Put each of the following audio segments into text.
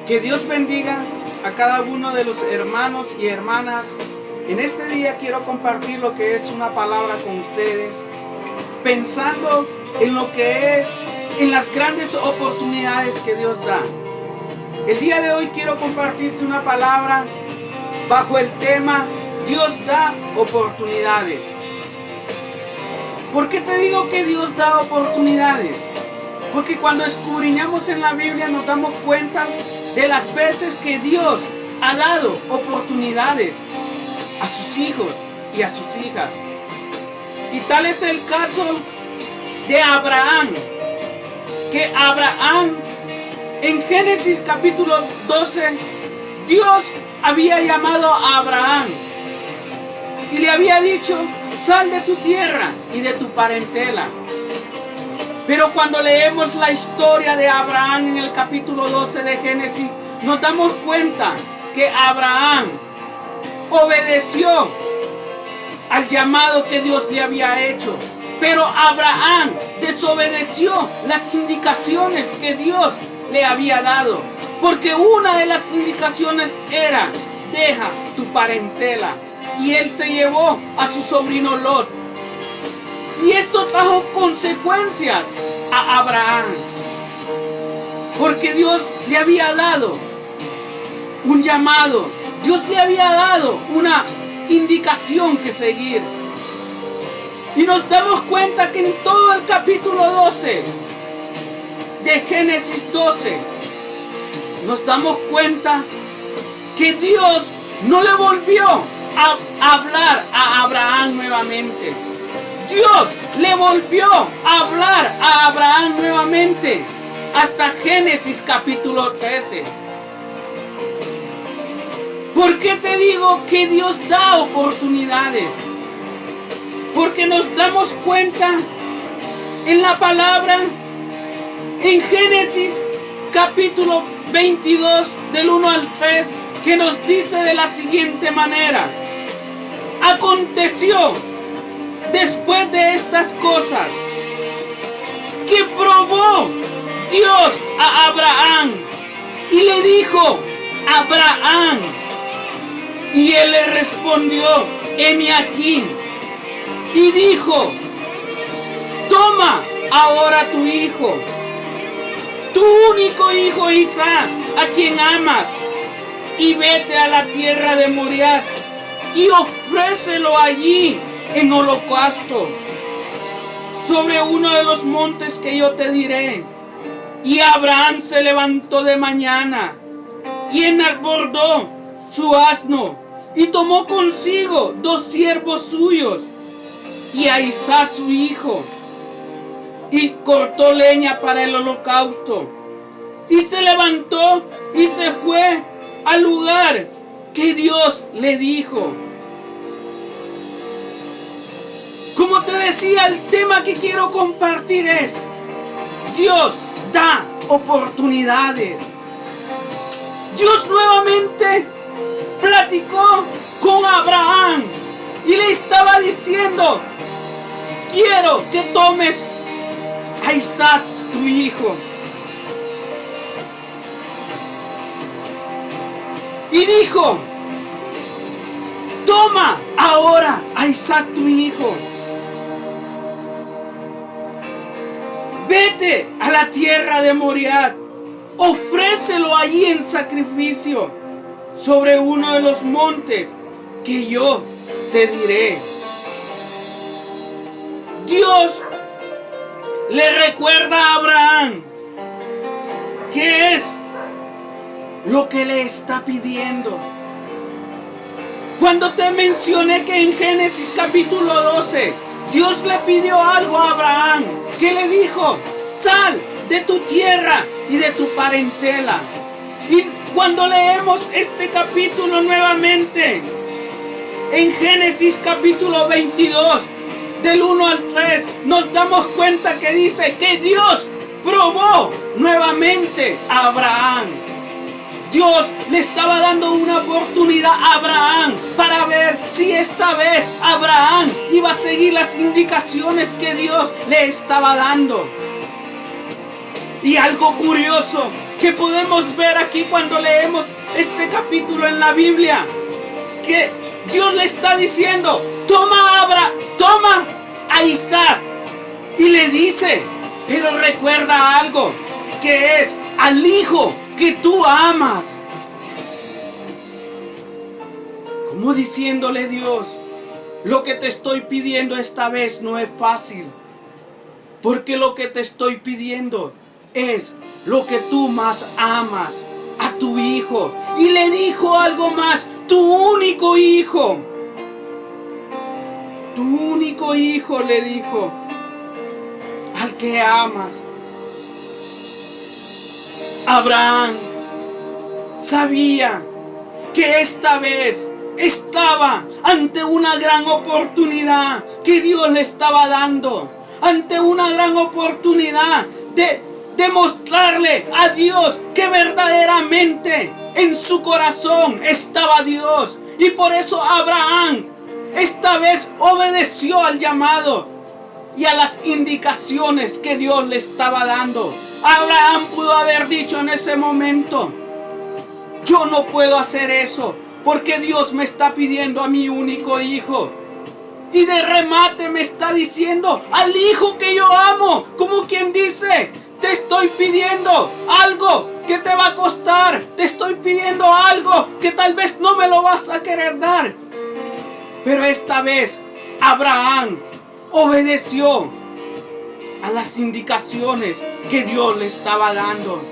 Que Dios bendiga a cada uno de los hermanos y hermanas. En este día quiero compartir lo que es una palabra con ustedes, pensando en lo que es, en las grandes oportunidades que Dios da. El día de hoy quiero compartirte una palabra bajo el tema Dios da oportunidades. ¿Por qué te digo que Dios da oportunidades? Porque cuando escudriñamos en la Biblia nos damos cuenta de las veces que Dios ha dado oportunidades a sus hijos y a sus hijas. Y tal es el caso de Abraham, que Abraham en Génesis capítulo 12, Dios había llamado a Abraham y le había dicho: sal de tu tierra y de tu parentela. Pero cuando leemos la historia de Abraham en el capítulo 12 de Génesis, nos damos cuenta que Abraham obedeció al llamado que Dios le había hecho. Pero Abraham desobedeció las indicaciones que Dios le había dado. Porque una de las indicaciones era: deja tu parentela. Y él se llevó a su sobrino Lot. Y esto trajo consecuencias a Abraham. Porque Dios le había dado un llamado. Dios le había dado una indicación que seguir. Y nos damos cuenta que en todo el capítulo 12 de Génesis 12, nos damos cuenta que Dios no le volvió a hablar a Abraham nuevamente. Dios le volvió a hablar a Abraham nuevamente hasta Génesis capítulo 13. ¿Por qué te digo que Dios da oportunidades? Porque nos damos cuenta en la palabra, en Génesis capítulo 22 del 1 al 3, que nos dice de la siguiente manera: aconteció después de estas cosas que probó Dios a Abraham y le dijo: Abraham. Y él le respondió: heme aquí. Y dijo: toma ahora tu hijo, tu único hijo Isaac, a quien amas, y vete a la tierra de Moriah y ofrécelo allí en holocausto sobre uno de los montes que yo te diré. Y Abraham se levantó de mañana y enarbordó su asno y tomó consigo 2 siervos suyos y a Isaac su hijo, y cortó leña para el holocausto, y se levantó y se fue al lugar que Dios le dijo. Como te decía, el tema que quiero compartir es: Dios da oportunidades. Dios nuevamente platicó con Abraham y le estaba diciendo: quiero que tomes a Isaac tu hijo. Y dijo: toma ahora a Isaac tu hijo, vete a la tierra de Moriah, ofrécelo allí en sacrificio sobre uno de los montes que yo te diré. Dios le recuerda a Abraham qué es lo que le está pidiendo. Cuando te mencioné que en Génesis capítulo 12 Dios le pidió algo a Abraham, que le dijo: sal de tu tierra y de tu parentela. Y cuando leemos este capítulo nuevamente, en Génesis capítulo 22, del 1 al 3, nos damos cuenta que dice que Dios probó nuevamente a Abraham. Dios le estaba dando una oportunidad a Abraham para ver si esta vez Abraham iba a seguir las indicaciones que Dios le estaba dando. Y algo curioso que podemos ver aquí cuando leemos este capítulo en la Biblia, que Dios le está diciendo, toma a Isaac, y le dice, pero recuerda algo, que es al hijo que tú amas. Como diciéndole Dios, lo que te estoy pidiendo esta vez no es fácil, porque lo que te estoy pidiendo es lo que tú más amas, a tu hijo. Y le dijo algo más, tu único hijo. Tu único hijo, le dijo, al que amas. Abraham sabía que esta vez estaba ante una gran oportunidad que Dios le estaba dando, ante una gran oportunidad de demostrarle a Dios que verdaderamente en su corazón estaba Dios. Y por eso Abraham esta vez obedeció al llamado y a las indicaciones que Dios le estaba dando. Abraham pudo haber dicho en ese momento, yo no puedo hacer eso, porque Dios me está pidiendo a mi único hijo. Y de remate me está diciendo, al hijo que yo amo, como quien dice, te estoy pidiendo algo que te va a costar. Te estoy pidiendo algo que tal vez no me lo vas a querer dar. Pero esta vez Abraham obedeció a las indicaciones que Dios le estaba dando.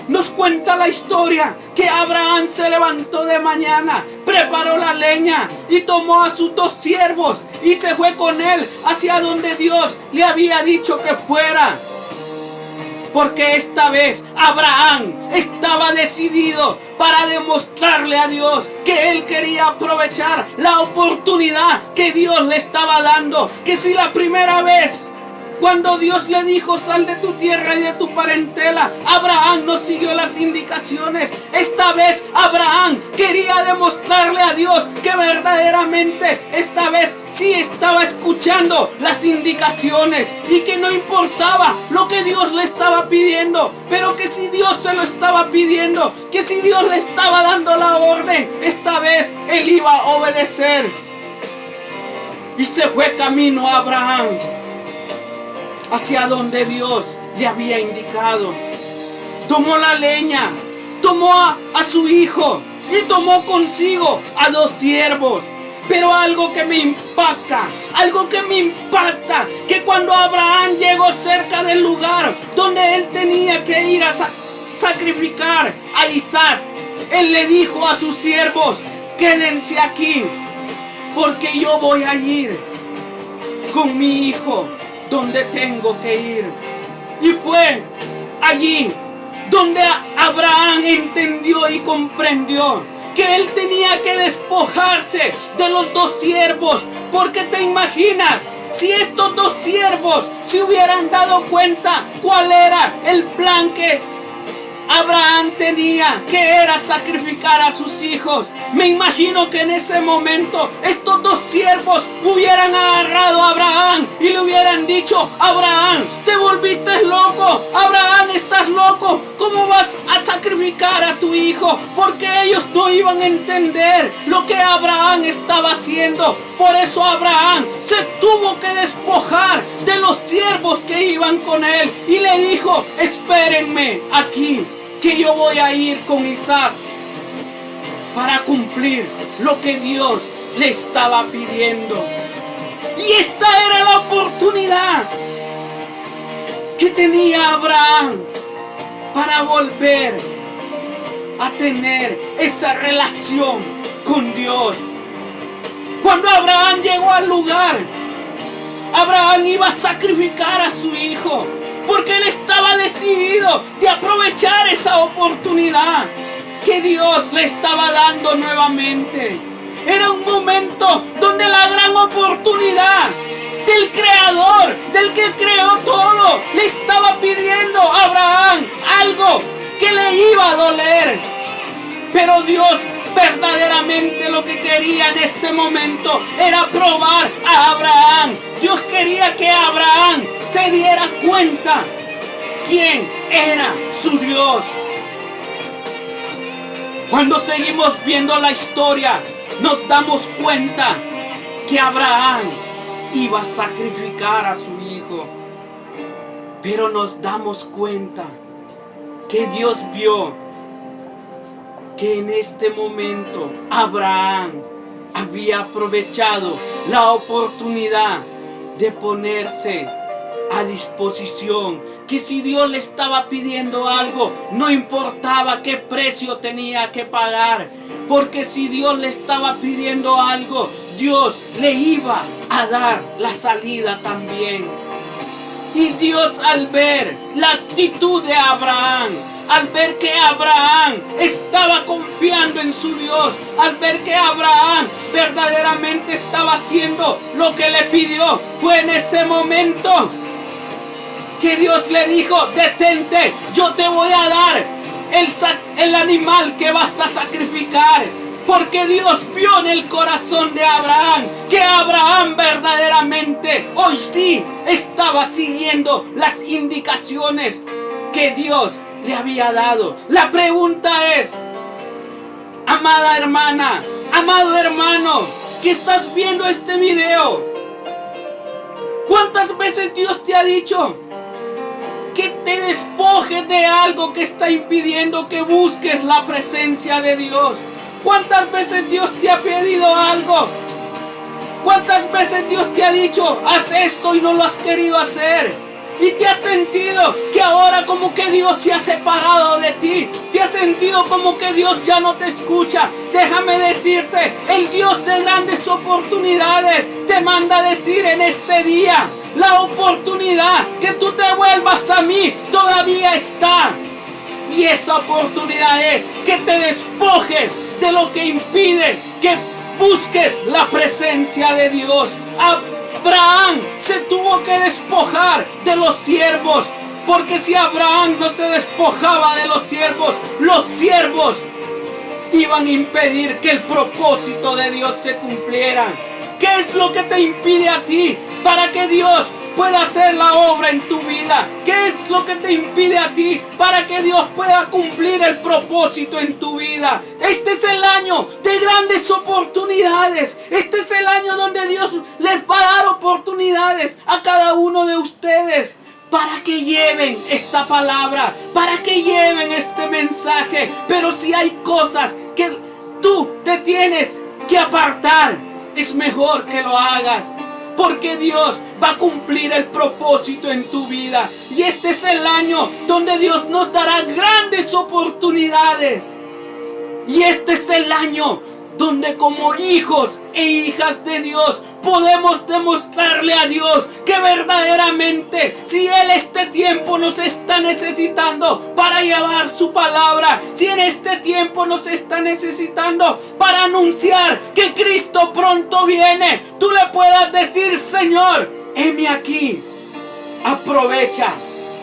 Nos cuenta la historia que Abraham se levantó de mañana, preparó la leña y tomó a sus 2 siervos y se fue con él hacia donde Dios le había dicho que fuera. Porque esta vez Abraham estaba decidido para demostrarle a Dios que él quería aprovechar la oportunidad que Dios le estaba dando. Que si la primera vez, cuando Dios le dijo, sal de tu tierra y de tu parentela, Abraham no siguió las indicaciones. Esta vez Abraham quería demostrarle a Dios que verdaderamente esta vez sí estaba escuchando las indicaciones y que no importaba lo que Dios le estaba pidiendo, pero que si Dios se lo estaba pidiendo, que si Dios le estaba dando la orden, esta vez él iba a obedecer. Y se fue camino a Abraham hacia donde Dios le había indicado. Tomó la leña, tomó a su hijo y tomó consigo a 2 siervos. Pero algo que me impacta, que cuando Abraham llegó cerca del lugar donde él tenía que ir a sacrificar a Isaac, él le dijo a sus siervos, quédense aquí, porque yo voy a ir con mi hijo donde tengo que ir. Y fue allí donde Abraham entendió y comprendió que él tenía que despojarse de los 2 siervos. Porque te imaginas, si estos 2 siervos se hubieran dado cuenta cuál era el plan que Abraham tenía, que era sacrificar a sus hijos. Me imagino que en ese momento estos 2 siervos hubieran agarrado a Abraham y le hubieran dicho, Abraham, te volviste loco, Abraham, estás loco, ¿cómo vas a sacrificar a tu hijo? Porque ellos no iban a entender lo que Abraham estaba haciendo. Por eso Abraham se tuvo que despojar de los siervos que iban con él y le dijo, espérenme aquí, que yo voy a ir con Isaac para cumplir lo que Dios le estaba pidiendo. Y esta era la oportunidad que tenía Abraham para volver a tener esa relación con Dios. Cuando Abraham llegó al lugar, Abraham iba a sacrificar a su hijo, porque él estaba decidido de aprovechar esa oportunidad que Dios le estaba dando nuevamente. Era un momento donde la gran oportunidad del Creador, del que creó todo, le estaba pidiendo a Abraham algo que le iba a doler. Pero Dios verdaderamente lo que quería en ese momento era probar a Abraham. Dios quería que Abraham se diera cuenta quién era su Dios. Cuando seguimos viendo la historia, nos damos cuenta que Abraham iba a sacrificar a su hijo. Pero nos damos cuenta que Dios vio que en este momento Abraham había aprovechado la oportunidad de ponerse a disposición, que si Dios le estaba pidiendo algo, no importaba qué precio tenía que pagar, porque si Dios le estaba pidiendo algo, Dios le iba a dar la salida también. Y Dios, al ver la actitud de Abraham, al ver que Abraham estaba confiando en su Dios, al ver que Abraham verdaderamente estaba haciendo lo que le pidió, fue en ese momento que Dios le dijo: detente, yo te voy a dar el animal que vas a sacrificar. Porque Dios vio en el corazón de Abraham que Abraham verdaderamente hoy sí estaba siguiendo las indicaciones que Dios le había dado. La pregunta es, amada hermana, amado hermano, que estás viendo este video, ¿cuántas veces Dios te ha dicho que te despojes de algo que está impidiendo que busques la presencia de Dios? ¿Cuántas veces Dios te ha pedido algo? ¿Cuántas veces Dios te ha dicho: haz esto, y no lo has querido hacer? Y te has sentido que ahora como que Dios se ha separado de ti. Te has sentido como que Dios ya no te escucha. Déjame decirte, el Dios de grandes oportunidades te manda a decir en este día: la oportunidad que tú te vuelvas a mí todavía está. Y esa oportunidad es que te despojes de lo que impide que busques la presencia de Dios. Abraham se tuvo que despojar de los siervos, porque si Abraham no se despojaba de los siervos iban a impedir que el propósito de Dios se cumpliera. ¿Qué es lo que te impide a ti para que Dios pueda hacer la obra en tu vida? ¿Qué es lo que te impide a ti para que Dios pueda cumplir el propósito en tu vida? Este es el año de grandes oportunidades. Este es el año donde Dios les va a dar oportunidades a cada uno de ustedes para que lleven esta palabra, para que lleven este mensaje. Pero si hay cosas que tú te tienes que apartar, es mejor que lo hagas, porque Dios va a cumplir el propósito en tu vida. Y este es el año donde Dios nos dará grandes oportunidades. Y este es el año donde como hijos e hijas de Dios podemos demostrarle a Dios que verdaderamente, si Él este tiempo nos está necesitando para llevar su palabra, si en este tiempo nos está necesitando para anunciar que Cristo pronto viene, tú le puedas decir: Señor, heme aquí. Aprovecha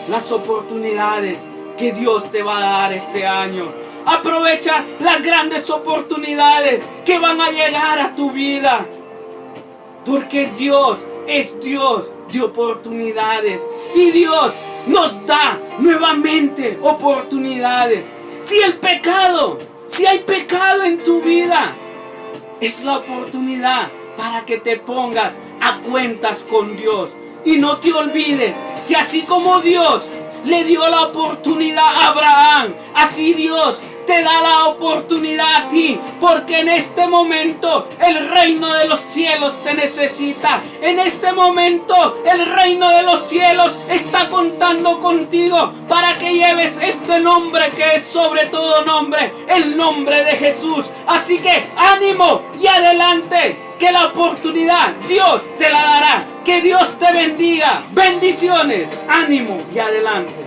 las oportunidades que Dios te va a dar este año. Aprovecha las grandes oportunidades que van a llegar a tu vida. Porque Dios es Dios de oportunidades. Y Dios nos da nuevamente oportunidades. Si hay pecado en tu vida, es la oportunidad para que te pongas a cuentas con Dios. Y no te olvides que así como Dios le dio la oportunidad a Abraham, así Dios te da la oportunidad a ti, porque en este momento el reino de los cielos te necesita. En este momento el reino de los cielos está contando contigo para que lleves este nombre que es sobre todo nombre, el nombre de Jesús. Así que ánimo y adelante, que la oportunidad Dios te la dará. Que Dios te bendiga. Bendiciones, ánimo y adelante.